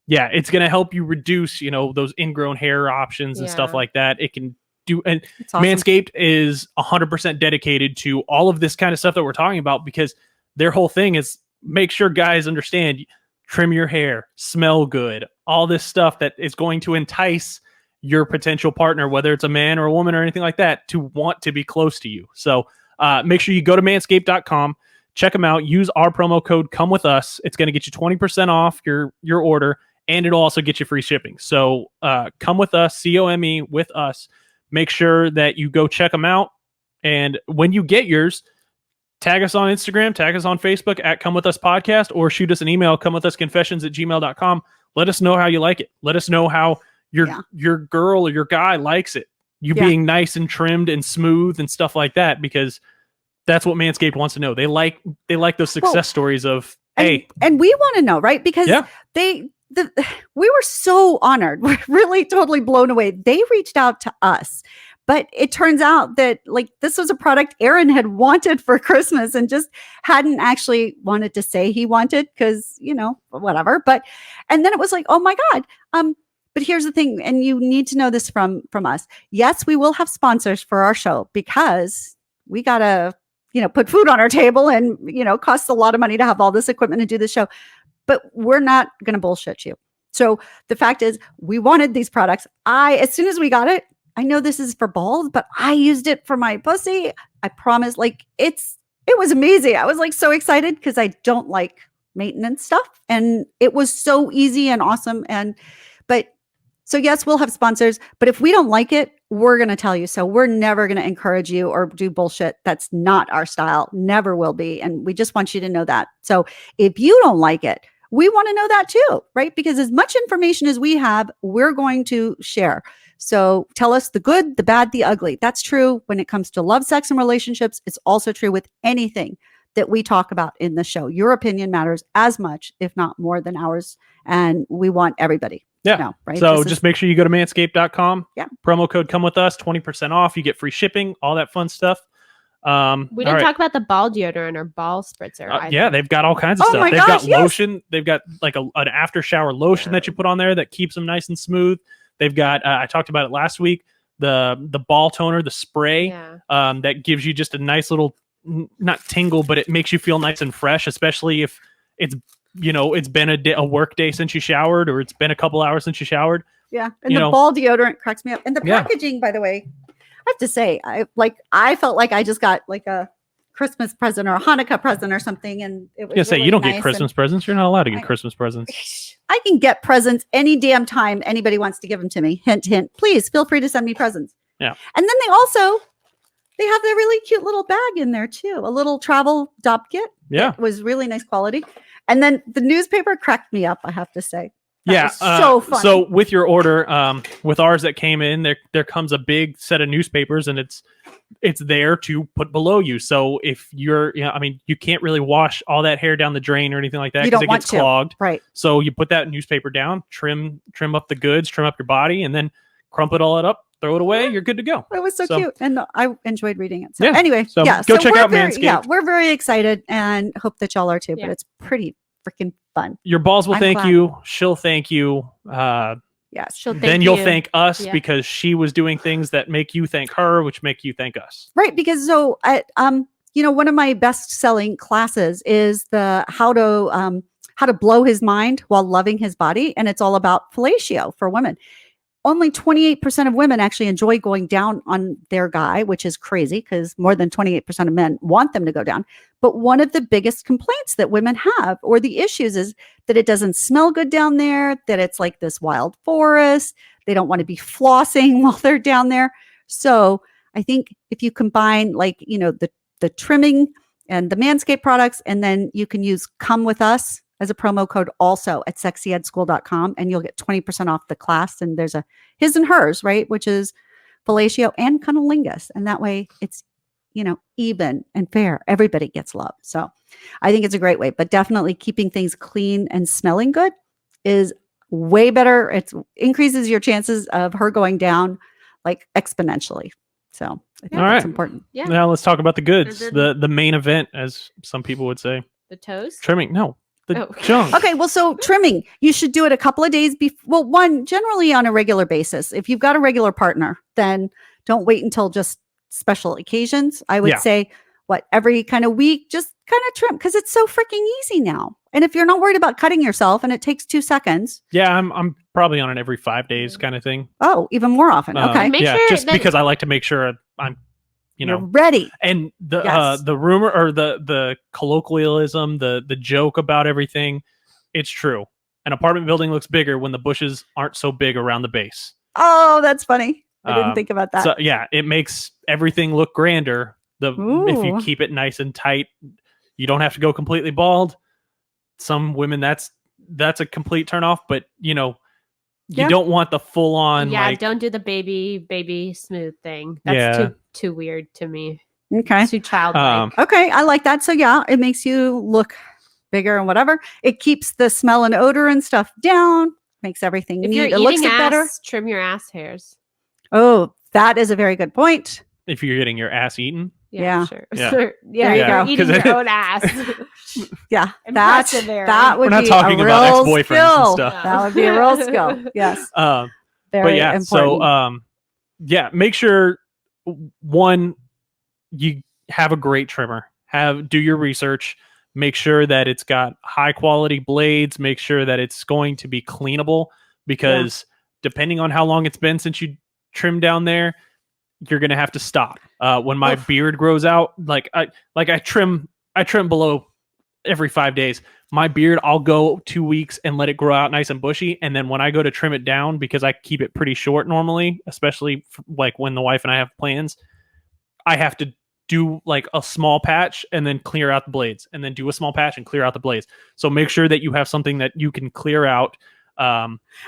Yeah, it's going to help you reduce, those ingrown hair options and stuff like that. It can do, and awesome. Manscaped is 100% dedicated to all of this kind of stuff that we're talking about, because their whole thing is make sure guys understand, trim your hair, smell good, all this stuff that is going to entice your potential partner, whether it's a man or a woman or anything like that, to want to be close to you. So make sure you go to manscaped.com. Check them out. Use our promo code Come With Us. It's going to get you 20% off your order, and it'll also get you free shipping. So come with us, COME with us. Make sure that you go check them out. And when you get yours, tag us on Instagram, tag us on Facebook at Come With Us Podcast, or shoot us an email, comewithusconfessions@gmail.com. Let us know how you like it. Let us know how your girl or your guy likes it. You being nice and trimmed and smooth and stuff like that, because that's what Manscaped wants to know. They like those success stories of, hey. And we want to know, right? Because we were so honored. We're really totally blown away. They reached out to us, but it turns out that this was a product Aaron had wanted for Christmas and just hadn't actually wanted to say he wanted, because, whatever. And then it was like, oh my God. But here's the thing, and you need to know this from us. Yes, we will have sponsors for our show, because we gotta put food on our table, and, costs a lot of money to have all this equipment and do this show, but we're not going to bullshit you. So the fact is, we wanted these products. As soon as we got it, I know this is for balls, but I used it for my pussy. I promise. It was amazing. I was so excited, because I don't like maintenance stuff, and it was so easy and awesome. So yes, we'll have sponsors, but if we don't like it, we're going to tell you. So we're never going to encourage you or do bullshit. That's not our style. Never will be. And we just want you to know that. So if you don't like it, we want to know that too, right? Because as much information as we have, we're going to share. So tell us the good, the bad, the ugly. That's true when it comes to love, sex, and relationships. It's also true with anything that we talk about in the show. Your opinion matters as much, if not more, than ours. And we want everybody. Yeah. No, right? So just make sure you go to manscaped.com. Yeah. Promo code Come With Us, 20% off. You get free shipping, all that fun stuff. We didn't talk about the ball deodorant or ball spritzer. Yeah, they've got all kinds of stuff. They've got lotion. They've got an after shower lotion that you put on there that keeps them nice and smooth. They've got, I talked about it last week, the ball toner, the spray that gives you just a nice little, not tingle, but it makes you feel nice and fresh, especially if it's been a work day since you showered, or it's been a couple hours since you showered. Yeah. And the ball deodorant cracks me up. And the packaging, by the way, I have to say, I felt like I just got a Christmas present or a Hanukkah present or something. And it was really you don't nice. get Christmas presents. You're not allowed to get Christmas presents. I can get presents any damn time anybody wants to give them to me. Hint, hint. Please feel free to send me presents. Yeah. And then they have their really cute little bag in there too. A little travel dop kit. Yeah. It was really nice quality. And then the newspaper cracked me up, I have to say. That was so fun. So with your order, with ours that came in, there comes a big set of newspapers, and it's there to put below you. So if you're, you can't really wash all that hair down the drain or anything like that, because it gets clogged. Right. So you put that newspaper down, trim up the goods, trim up your body, and then crumple it all up, throw it away. You're good to go. It was so cute, and I enjoyed reading it. So anyway, go check out Manscaped. Yeah, we're very excited, and hope that y'all are too. But it's pretty freaking fun. Your balls will thank you. She'll thank you. Yes, she'll thank then you'll thank us because she was doing things that make you thank her, which make you thank us. Right, because one of my best-selling classes is the how to blow his mind while loving his body, and it's all about fellatio for women. Only 28% of women actually enjoy going down on their guy, which is crazy because more than 28% of men want them to go down. But one of the biggest complaints that women have, or the issues, is that it doesn't smell good down there, that it's like this wild forest. They don't want to be flossing while they're down there. So I think if you combine the trimming and the Manscaped products, and then you can use Come With Us as a promo code also at sexyedschool.com, and you'll get 20% off the class. And there's a his and hers, right? Which is fellatio and cunnilingus. And that way it's even and fair. Everybody gets love. So I think it's a great way, but definitely keeping things clean and smelling good is way better. It increases your chances of her going down like exponentially. So I think All that's right. important. Yeah. Now let's talk about the goods, And then- the main event, as some people would say. The toes? Trimming, no, the Oh. junk. Okay, well, so trimming, you should do it a couple of days before. Well, one, generally on a regular basis. If you've got a regular partner, then don't wait until just special occasions. I would Yeah. say, every kind of week, just kind of trim because it's so freaking easy now. And if you're not worried about cutting yourself and it takes 2 seconds, Yeah, I'm probably on an every 5 days kind of thing. even more often. Okay, Make yeah, sure just that- because I like to make sure I'm, you're ready. and the Yes. the rumor or the colloquialism, the joke about everything, it's true. An apartment building looks bigger when the bushes aren't so big around the base. Oh, that's funny. I didn't Um, think about that. So yeah, it makes everything look grander. If you Ooh. keep it nice and tight, you don't have to go completely bald. Some women, that's a complete turnoff, but you Yeah. don't want the full on Yeah, don't do the baby smooth thing. Yeah. That's too weird to me. Okay. Too childlike. Okay, I like that. So yeah, it makes you look bigger and whatever. It keeps the smell and odor and stuff down. Makes everything If neat. you're It looks eating it ass, better. trim your ass hairs. Oh, that is a very good point. if you're getting your ass eaten. Yeah. Sure. Yeah. Sure. Yeah, There you you're go. eating 'Cause your own ass. Yeah, Impressive, Aaron. that would We're not be talking a about real ex-boyfriends and skill. stuff. That would be a real skill. Yes, But very yeah, important. so yeah, make sure one, you have a great trimmer. Do your research. Make sure that it's got high quality blades. Make sure that it's going to be cleanable, because depending on how long it's been since you trimmed down there, you're gonna have to stop. When my beard grows out, I trim below every 5 days. My beard, I'll go 2 weeks and let it grow out nice and bushy, and then when I go to trim it down, because I keep it pretty short normally, especially like when the wife and I have plans, I have to do like a small patch and then clear out the blades, and then do a small patch and clear out the blades. So make sure that you have something that you can clear out. I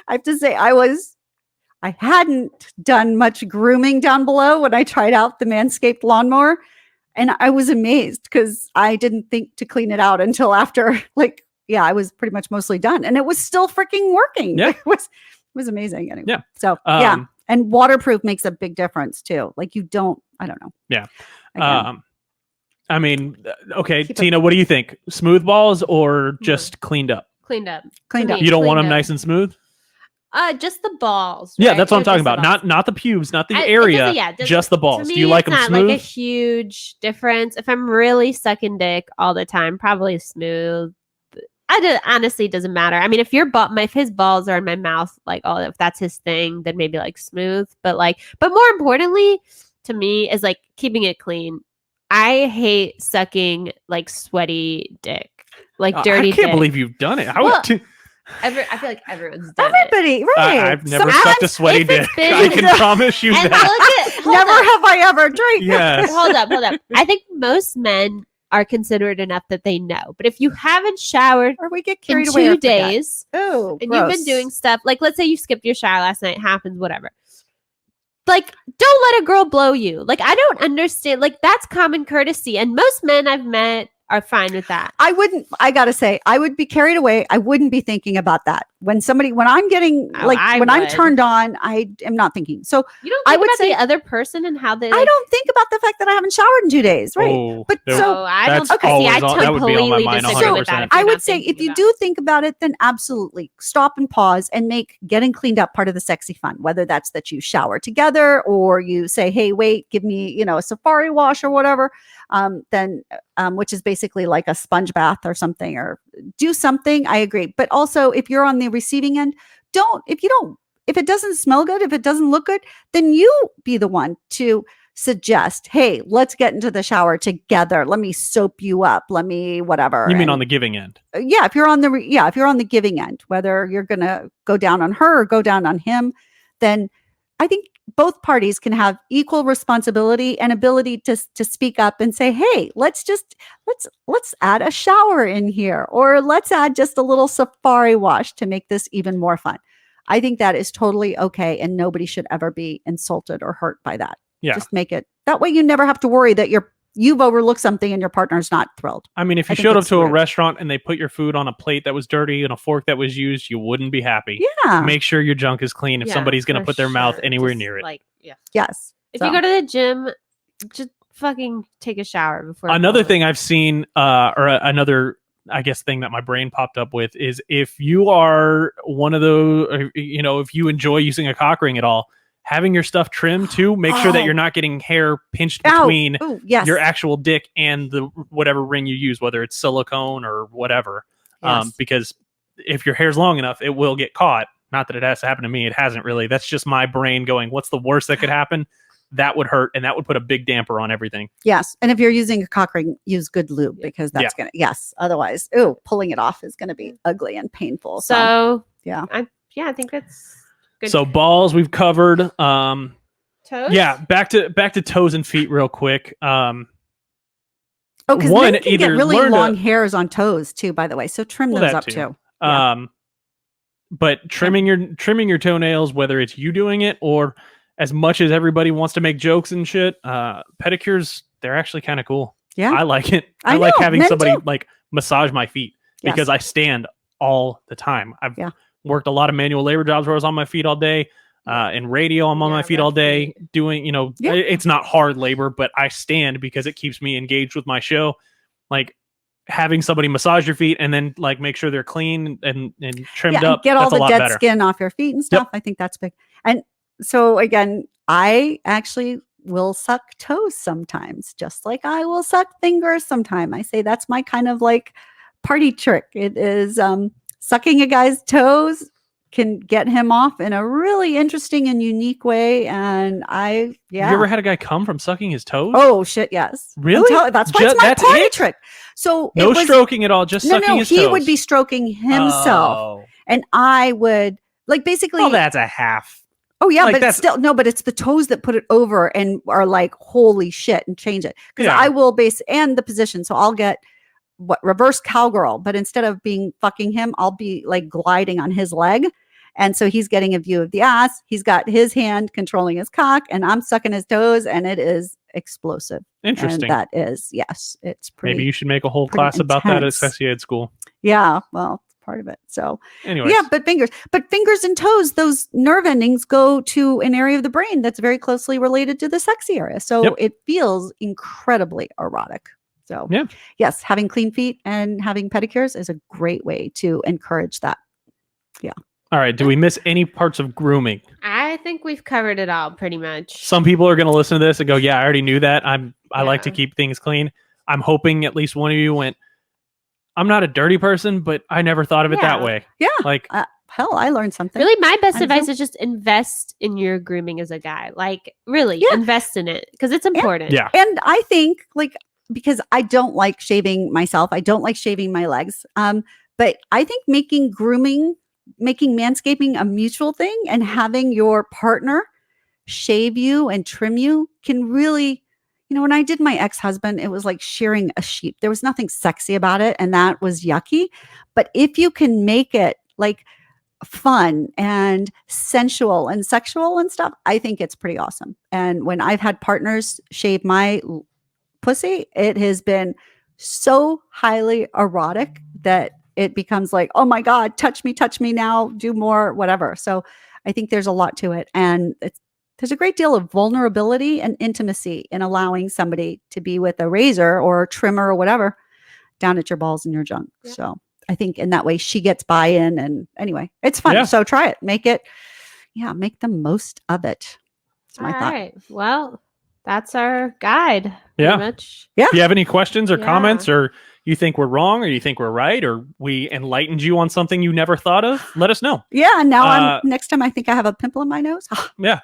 have to say, I hadn't done much grooming down below when I tried out the Manscaped lawnmower. And I was amazed because I didn't think to clean it out until after, I was pretty much mostly done. And it was still freaking working. Yeah. It was amazing. Anyway. Yeah. So, yeah. And waterproof makes a big difference too. I don't know. Yeah. Again, I mean, okay, Keep it- Tina, what do you think? Smooth balls or just cleaned up? Cleaned up. Cleaned To up. me, You don't want them cleaned up. nice and smooth? Just the balls. Yeah, right? that's what I'm Just talking the about. balls. Not the pubes, not the It area, doesn't- yeah, just the balls. To Do me, you like them it's not smooth? like a huge difference. If I'm really sucking dick all the time, probably smooth. Honestly, doesn't matter. I mean, if his balls are in my mouth, if that's his thing, then maybe smooth. But more importantly to me is keeping it clean. I hate sucking sweaty dick, dirty. I can't dick. believe you've done it. Well, I feel like everyone's done it. everybody, right? I've never Sometimes sucked a sweaty if it's dick. been- I can promise you And that. hold Never up. have I ever drank. Yes. Hold up. I think most men are considerate enough that they know. But if you haven't showered Or we get in carried away. 2 or forget. days Oh, and gross. you've been doing stuff let's say you skipped your shower last night, happens, whatever. Don't let a girl blow you. I don't understand. That's common courtesy. And most men I've met are fine with that. I gotta say, I would be carried away. I wouldn't be thinking about that. When I'm getting Oh, I when I'm would. turned on, I am not thinking. So You don't I think would about say- the other person and how they I don't think about the fact that I haven't showered in 2 days. Right. Oh, But there- so- Oh, I don't. That's Okay, see, I always on- that would be on my completely mind disagree with that. 100%. if you're I not would say if thinking you about do think about it, then absolutely stop and pause and make getting cleaned up part of the sexy fun. Whether that's that you shower together or you say, "Hey, wait, give me a safari wash or whatever," which is basically like a sponge bath or something, or do something. I agree, but also if you're on the receiving end, if it doesn't smell good, if it doesn't look good, then you be the one to suggest, hey, let's get into the shower together. Let me soap you up. Let me whatever. You mean And- on the giving end? yeah, if you're on the giving end, whether you're going to go down on her or go down on him, then I think both parties can have equal responsibility and ability to speak up and say, hey, let's add a shower in here, or let's add just a little safari wash to make this even more fun. I think that is totally okay, and nobody should ever be insulted or hurt by that. Yeah. Just make it that way. You never have to worry that you've overlooked something and your partner's not thrilled. I mean, if you I think showed up it's to a weird. restaurant and they put your food on a plate that was dirty and a fork that was used, you wouldn't be happy. Yeah. Make sure your junk is clean if Yeah, somebody's going to for put their mouth sure. anywhere Just, near it. Like, yeah. Yes. If So, you go to the gym, just fucking take a shower before. Another going. thing I've seen, another, I guess, thing that my brain popped up with is if you are one of those, if you enjoy using a cock ring at all, having your stuff trimmed too, make sure that you're not getting hair pinched between yes. your actual dick and the whatever ring you use, whether it's silicone or whatever. Yes. Because if your hair's long enough, it will get caught. Not that it has to happen to me. It hasn't really. That's just my brain going, what's the worst that could happen? That would hurt, and that would put a big damper on everything. Yes. And if you're using a cock ring, use good lube because that's going to, yes. Otherwise, pulling it off is going to be ugly and painful. So yeah. I think that's good. So balls we've covered. Toes? Yeah, back to toes and feet real quick. Oh, because men can get really long hairs on toes too, by the way. So trim those up too. Yeah. But trimming your toenails, whether it's you doing it or as much as everybody wants to make jokes and shit, pedicures, they're actually kind of cool. Yeah. I like it. I know, like having men somebody too. like massage my feet because I stand all the time. I've worked a lot of manual labor jobs where I was on my feet all day. In radio, I'm on my feet all day doing, it's not hard labor, but I stand because it keeps me engaged with my show. Like having somebody massage your feet and then like make sure they're clean and trimmed up. Get all that's the a lot dead better. skin off your feet and stuff. I think that's big. And so again, I actually will suck toes sometimes, just like I will suck fingers sometime. I say that's my kind of like party trick. It is sucking a guy's toes can get him off in a really interesting and unique way. And Have you ever had a guy come from sucking his toes? Oh shit, yes. Really? That's why it's my party trick. So no stroking at all, just sucking his toes. He would be stroking himself, and I would like basically. Oh, that's a half. Oh yeah, like but it's still no, but it's the toes that put it over and are like holy shit and change it because I will and the position. So I'll get reverse cowgirl, but instead of being fucking him, I'll be like gliding on his leg. And so he's getting a view of the ass. He's got his hand controlling his cock and I'm sucking his toes and it is explosive. Interesting. And that is, yes, it's pretty. Maybe you should make a whole class about that at Sexy Ed School. Yeah, well, it's part of it. So anyway, yeah, but fingers and toes, those nerve endings go to an area of the brain that's very closely related to the sexy area. So it feels incredibly erotic. So yes, having clean feet and having pedicures is a great way to encourage that. Yeah. All right. Do we miss any parts of grooming? I think we've covered it all pretty much. Some people are going to listen to this and go, yeah, I already knew that. I like to keep things clean. I'm hoping at least one of you went, I'm not a dirty person, but I never thought of it that way. Yeah. Like, hell, I learned something. Really, my best advice is just invest in your grooming as a guy. Like, really, invest in it because it's important. Yeah. And I think, like, because I don't like shaving myself, I don't like shaving my legs. But I think making manscaping a mutual thing and having your partner shave you and trim you can really, when I did my ex-husband, it was like shearing a sheep. There was nothing sexy about it. And that was yucky. But if you can make it like fun and sensual and sexual and stuff, I think it's pretty awesome. And when I've had partners shave my pussy, it has been so highly erotic that it becomes like, oh my God, touch me now, do more, whatever. So I think there's a lot to it. And there's a great deal of vulnerability and intimacy in allowing somebody to be with a razor or a trimmer or whatever down at your balls and your junk. Yeah. So I think in that way she gets buy-in and anyway, it's fun. Yeah. So try it, make the most of it. That's my thought. Right. Well, that's our guide. Yeah. Much. Yeah. If you have any questions or comments or you think we're wrong or you think we're right or we enlightened you on something you never thought of, let us know. Yeah. And now next time I think I have a pimple in my nose. Yeah.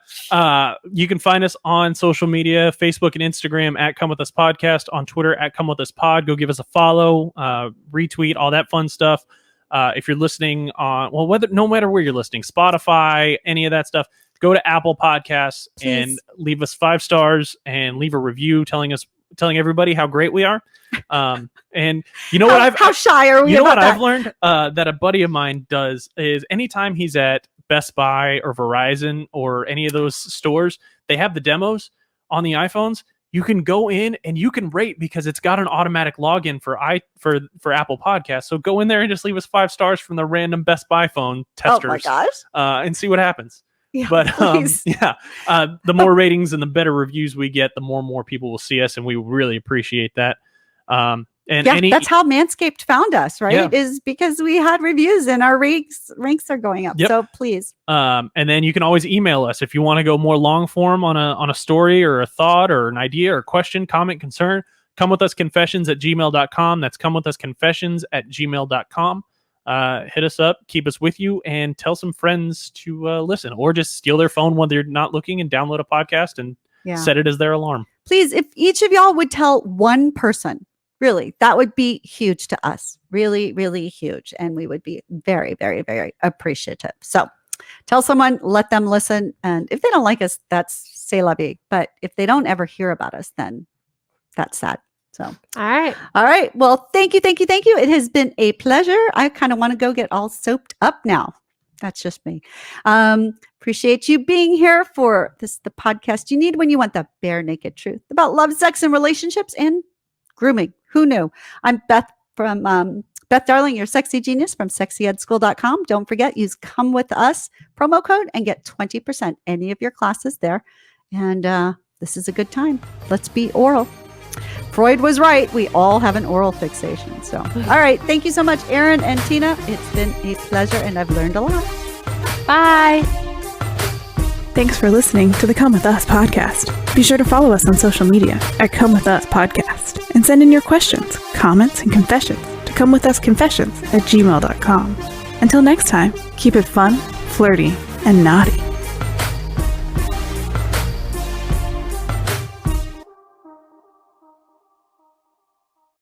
You can find us on social media, Facebook and Instagram at Come With Us Podcast, on Twitter at Come With Us Pod. Go give us a follow, retweet, all that fun stuff. If you're listening on, no matter where you're listening, Spotify, any of that stuff, go to Apple Podcasts and leave us 5 stars and leave a review telling everybody how great we are. And you know what how shy are we? You know what that? I've learned that a buddy of mine does is anytime he's at Best Buy or Verizon or any of those stores, they have the demos. on the iPhones, you can go in and you can rate because it's got an automatic login for Apple Podcasts. So go in there and just leave us 5 stars from the random Best Buy phone testers. Oh my gosh. And see what happens. Yeah, But please. the more ratings and the better reviews we get, the more people will see us, and we really appreciate that. And that's how Manscaped found us, right? Yeah. Is because we had reviews and our ranks are going up. Yep. So please. And then you can always email us if you want to go more long form on a story or a thought or an idea or question, comment, concern. comewithusconfessions@gmail.com. That's comewithusconfessions@gmail.com. Hit us up, keep us with you, and tell some friends to listen, or just steal their phone when they're not looking and download a podcast and set it as their alarm. Please, if each of y'all would tell one person, really, that would be huge to us. Really, really huge. And we would be very, very, very appreciative. So tell someone, let them listen. And if they don't like us, that's c'est la vie. But if they don't ever hear about us, then that's sad. So, All right. all right. Well, thank you. Thank you. Thank you. It has been a pleasure. I kind of want to go get all soaped up now. That's just me. Appreciate you being here for the podcast you need when you want the bare naked truth about love, sex, and relationships and grooming. Who knew? I'm Beth from Beth Darling, your sexy genius from sexyedschool.com. Don't forget, use Come With Us promo code and get 20% any of your classes there. And this is a good time. Let's be oral. Freud was right. We all have an oral fixation. So, all right. Thank you so much, Erin and Tina. It's been a pleasure, and I've learned a lot. Bye. Thanks for listening to the Come With Us podcast. Be sure to follow us on social media at Come With Us Podcast and send in your questions, comments, and confessions to comewithusconfessions@gmail.com. Until next time, keep it fun, flirty, and naughty.